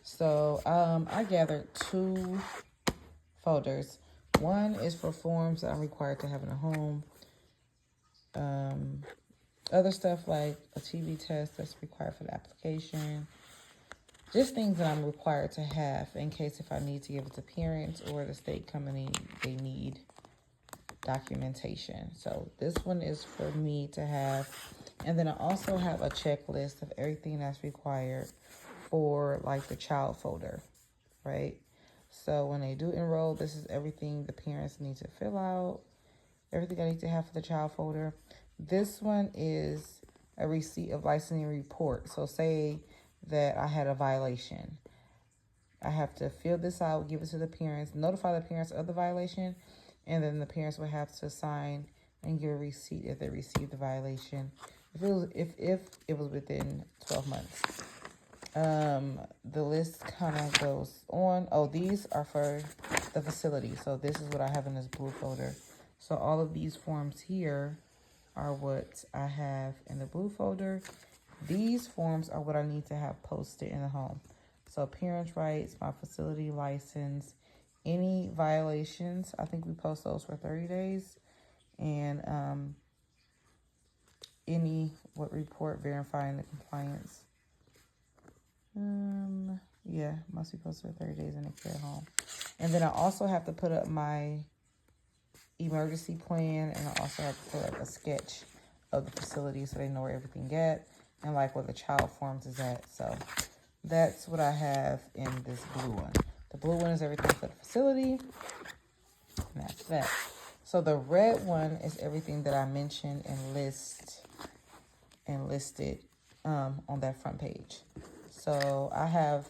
So I gathered 2 folders. One is for forms that I'm required to have in a home. Other stuff like a TB test that's required for the application. Just things that I'm required to have in case if I need to give it to parents or the state company, they need documentation. So this one is for me to have. And then I also have a checklist of everything that's required for like the child folder, right? So when they do enroll, this is everything the parents need to fill out, everything I need to have for the child folder. This one is a receipt of licensing report. So say that I had a violation. I have to fill this out, give it to the parents, notify the parents of the violation, and then the parents will have to sign and give a receipt if they received the violation, if it was within 12 months. The list kind of goes on. Oh, these are for the facility. So this is what I have in this blue folder. So all of these forms here are what I have in the blue folder. These forms are what I need to have posted in the home. So parents' rights, my facility license, any violations, I think we post those for 30 days. And report verifying the compliance. Yeah, must be posted for 30 days in a care home. And then I also have to put up my emergency plan, and I also have to put up a sketch of the facility so they know where everything at and like where the child forms is at. So that's what I have in this blue one. The blue one is everything for the facility, and that's that. So the red one is everything that I mentioned and listed on that front page. So I have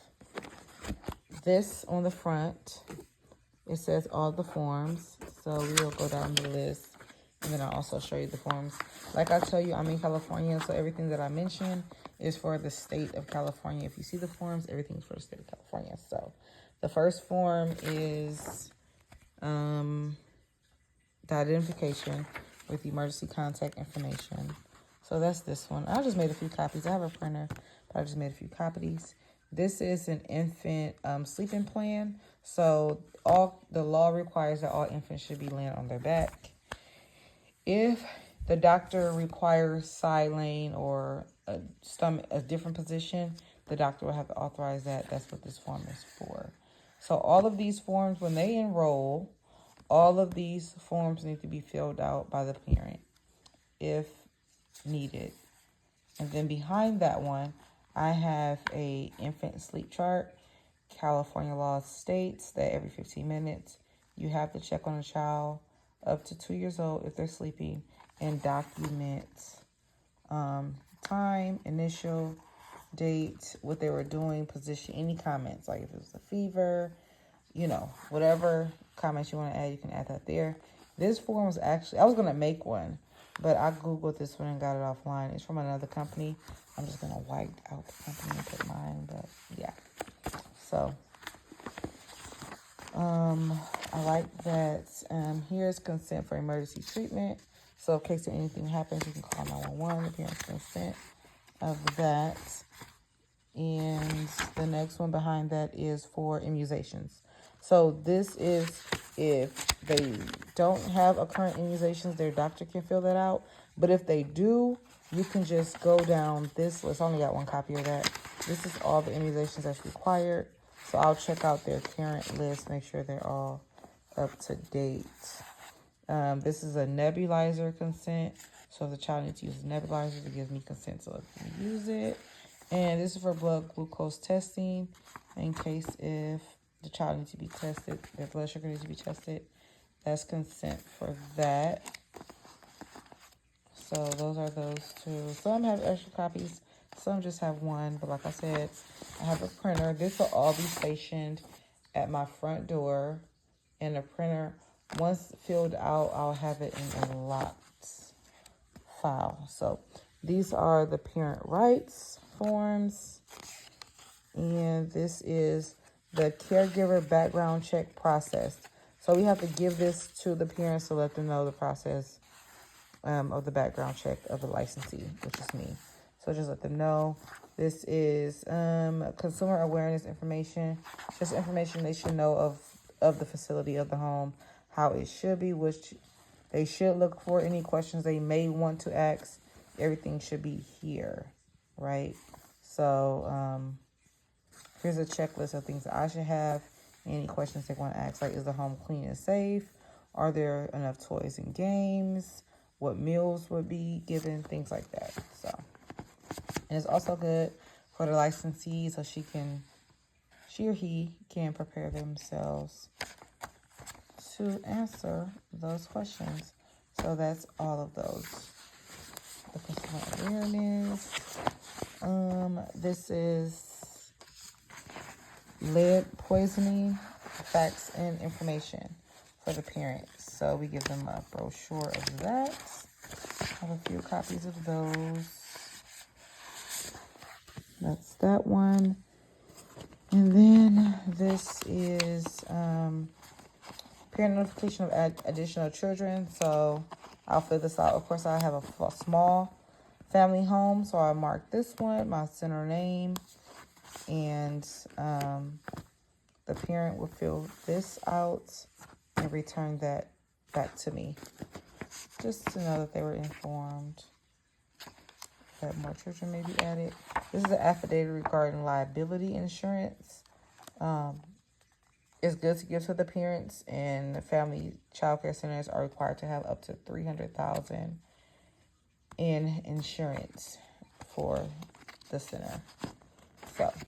this on the front. It says all the forms. So we will go down the list, and then I'll also show you the forms. Like I tell you, I'm in California, so everything that I mentioned is for the state of California. If you see the forms, everything's for the state of California. So the first form is the identification with emergency contact information. So that's this one. I just made a few copies. I have a printer, but I just made a few copies. This is an infant sleeping plan. So the law requires that all infants should be laying on their back. If the doctor requires side laying or a different position, the doctor will have to authorize that. That's what this form is for. So all of these forms, when they enroll, all of these forms need to be filled out by the parent if needed. And then behind that one, I have a infant sleep chart. California law states that every 15 minutes, you have to check on a child up to 2 years old if they're sleeping and document time, initial, date, what they were doing, position, any comments, like if it was a fever, whatever comments you want to add, you can add that there. This form was actually, I was going to make one, but I Googled this one and got it offline. It's from another company. I'm just going to wipe out the company and put mine, but yeah. So, I like that. Here's consent for emergency treatment. So in case anything happens, you can call 911, the parents' consent of that. And the next one behind that is for immunizations. So this is if they don't have a current immunizations, their doctor can fill that out. But if they do, you can just go down this list. I only got one copy of that. This is all the immunizations that's required. So I'll check out their current list, make sure they're all up to date. This is a nebulizer consent. So if the child needs to use a nebulizer, it gives me consent so I can use it. And this is for blood glucose testing in case if the child needs to be tested, their blood sugar needs to be tested. That's consent for that. So those are those two. Some have extra copies, some just have one. But like I said, I have a printer. This will all be stationed at my front door. And the printer, once filled out, I'll have it in a locked file. So these are the parent rights forms. And this is the caregiver background check process. So we have to give this to the parents to let them know the process of the background check of the licensee, which is me. So just let them know. This is consumer awareness information, just information they should know of the facility, of the home, how it should be, which they should look for, any questions they may want to ask. Everything should be here, right? So here's a checklist of things that I should have. Any questions they want to ask, like, is the home clean and safe? Are there enough toys and games? What meals would be given? Things like that. So, and it's also good for the licensee, so she or he can prepare themselves to answer those questions. So that's all of those. The consumer awareness. This is lead poisoning, facts and information for the parents. So we give them a brochure of that. I have a few copies of those. That's that one. And then this is parent notification of additional children. So I'll fill this out. Of course, I have a small family home, so I mark this one, my center name, and the parent will fill this out and return that back to me, just to know that they were informed that more children may be added. This is an affidavit regarding liability insurance. It's good to give to the parents, and the family child care centers are required to have up to $300,000 in insurance for the center. So